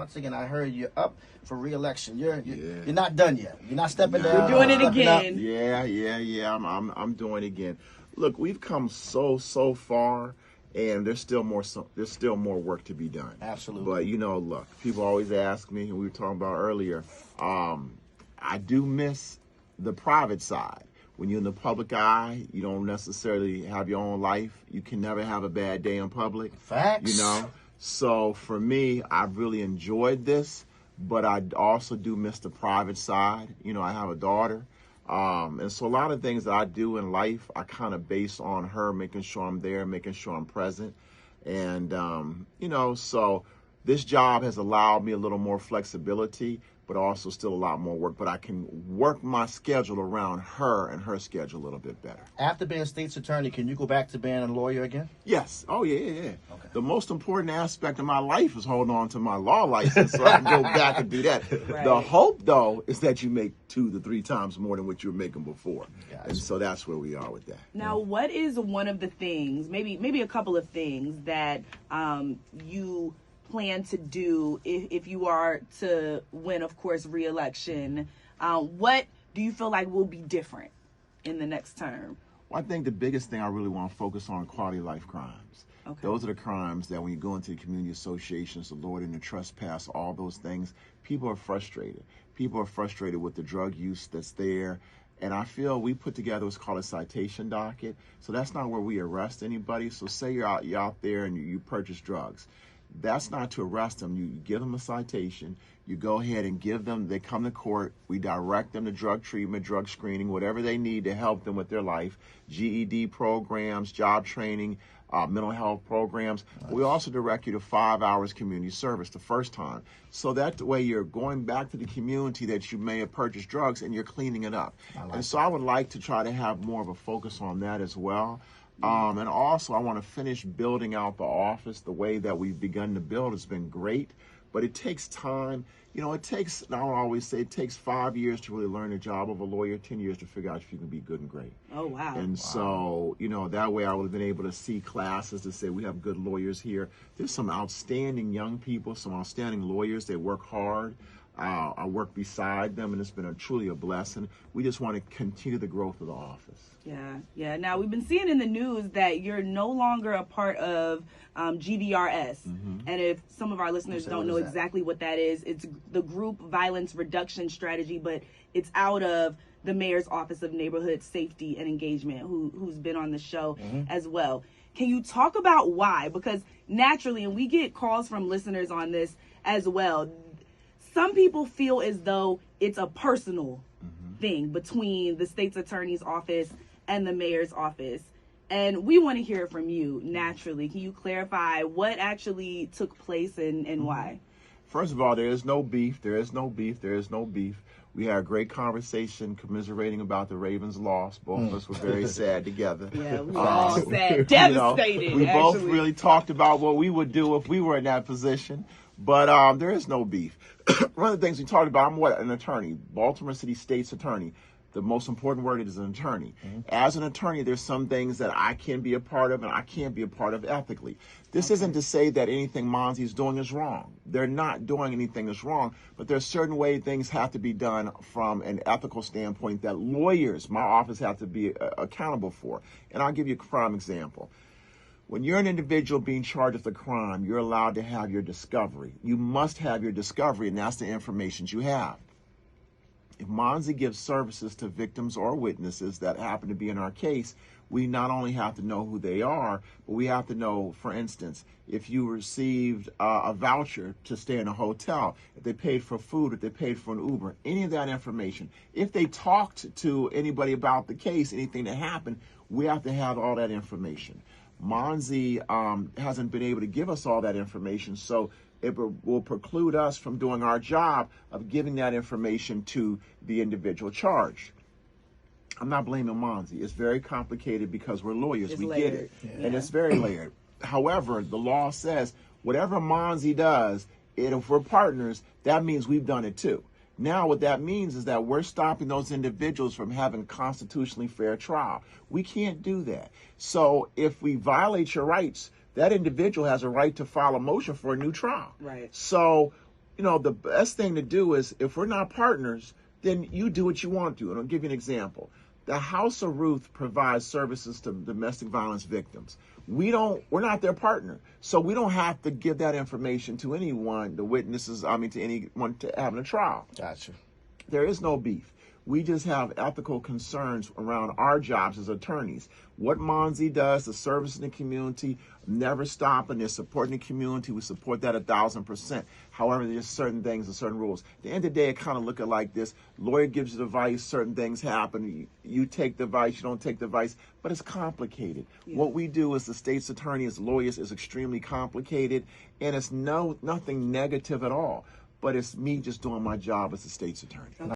once again, I heard you're up for re-election. You're not done yet. You're not stepping down. You're doing it again. Yeah. I'm doing it again. Look, we've come so far, and there's still more work to be done. Absolutely. But look, people always ask me, and we were talking about earlier. I do miss the private side. When you're in the public eye, you don't necessarily have your own life. You can never have a bad day in public. Facts. So for me, I've really enjoyed this, but I also do miss the private side. I have a daughter. And so a lot of things that I do in life, I kind of base on her, making sure I'm there, making sure I'm present. And, so this job has allowed me a little more flexibility, but also still a lot more work. But I can work my schedule around her and her schedule a little bit better. After being state's attorney, can you go back to being a lawyer again? Yes. Oh, yeah. Okay. The most important aspect of my life is holding on to my law license so I can go back and do that. Right. The hope, though, is that you make 2 to 3 times more than what you were making before. Gotcha. And so that's where we are with that. Now, what is one of the things, maybe a couple of things that you plan to do if you are to win, of course, re-election? What do you feel like will be different in the next term? Well, I think the biggest thing I really want to focus on quality of life crimes. Okay. Those are the crimes that when you go into the community associations, the loitering, the trespass, all those things, people are frustrated. People are frustrated with the drug use that's there. And I feel we put together what's called a citation docket. So that's not where we arrest anybody. So say you're out there and you purchase drugs. That's not to arrest them. You give them a citation. You go ahead and give them, they come to court. We direct them to drug treatment, drug screening, whatever they need to help them with their life, GED programs, job training, mental health programs. Nice. We also direct you to 5 hours community service the first time. So that way you're going back to the community that you may have purchased drugs and you're cleaning it up. I would like to try to have more of a focus on that as well. And also I want to finish building out the office. The way that we've begun to build has been great, but it takes time. I always say it takes 5 years to really learn the job of a lawyer, 10 years to figure out if you can be good and great. Oh, wow. And so, that way I would have been able to see classes to say we have good lawyers here. There's some outstanding young people, some outstanding lawyers. They work hard. I work beside them, and it's been truly a blessing. We just want to continue the growth of the office. Yeah. Now, we've been seeing in the news that you're no longer a part of GVRS. Mm-hmm. And if some of our listeners don't know exactly what that is, it's the Group Violence Reduction Strategy, but it's out of the Mayor's Office of Neighborhood Safety and Engagement, who's been on the show as well. Can you talk about why? Because naturally, and we get calls from listeners on this as well, some people feel as though it's a personal thing between the state's attorney's office and the mayor's office. And we want to hear from you naturally. Can you clarify what actually took place and why? First of all, there is no beef. There is no beef. We had a great conversation commiserating about the Ravens' loss. Both of us were very sad together. Yeah, we were all sad, devastated. We both really talked about what we would do if we were in that position. But there is no beef. One of the things we talked about, I'm an attorney, Baltimore City State's attorney. The most important word is an attorney. Mm-hmm. As an attorney, there's some things that I can be a part of and I can't be a part of ethically. This isn't to say that anything Monzi's doing is wrong. They're not doing anything that's wrong, but there's certain way things have to be done from an ethical standpoint that lawyers, my office, have to be accountable for. And I'll give you a prime example. When you're an individual being charged with a crime, you're allowed to have your discovery. You must have your discovery, and that's the information you have. If Monzi gives services to victims or witnesses that happen to be in our case, we not only have to know who they are, but we have to know, for instance, if you received a voucher to stay in a hotel, if they paid for food, if they paid for an Uber, any of that information. If they talked to anybody about the case, anything that happened, we have to have all that information. Monzi hasn't been able to give us all that information, so it will preclude us from doing our job of giving that information to the individual charged. I'm not blaming Monzi. It's very complicated because we're lawyers. It's we layered. Get it. Yeah. And it's very layered. However, the law says whatever Monzi does, if we're partners, that means we've done it too. Now, what that means is that we're stopping those individuals from having constitutionally fair trial. We can't do that. So if we violate your rights, that individual has a right to file a motion for a new trial. Right. So the best thing to do is, if we're not partners, then you do what you want to. And I'll give you an example. The House of Ruth provides services to domestic violence victims. We're not their partner. So we don't have to give that information to anyone, the witnesses, to anyone to having a trial. Gotcha. There is no beef. We just have ethical concerns around our jobs as attorneys. What Monzi does, the service in the community, never stopping. They're supporting the community. We support that 1,000%. However, there's certain things and certain rules. At the end of the day, it kind of look at like this. Lawyer gives you the advice, certain things happen. You take the advice, you don't take the advice, but it's complicated. Yeah. What we do as the state's attorney, as lawyers, is extremely complicated, and it's nothing negative at all. But it's me just doing my job as the state's attorney.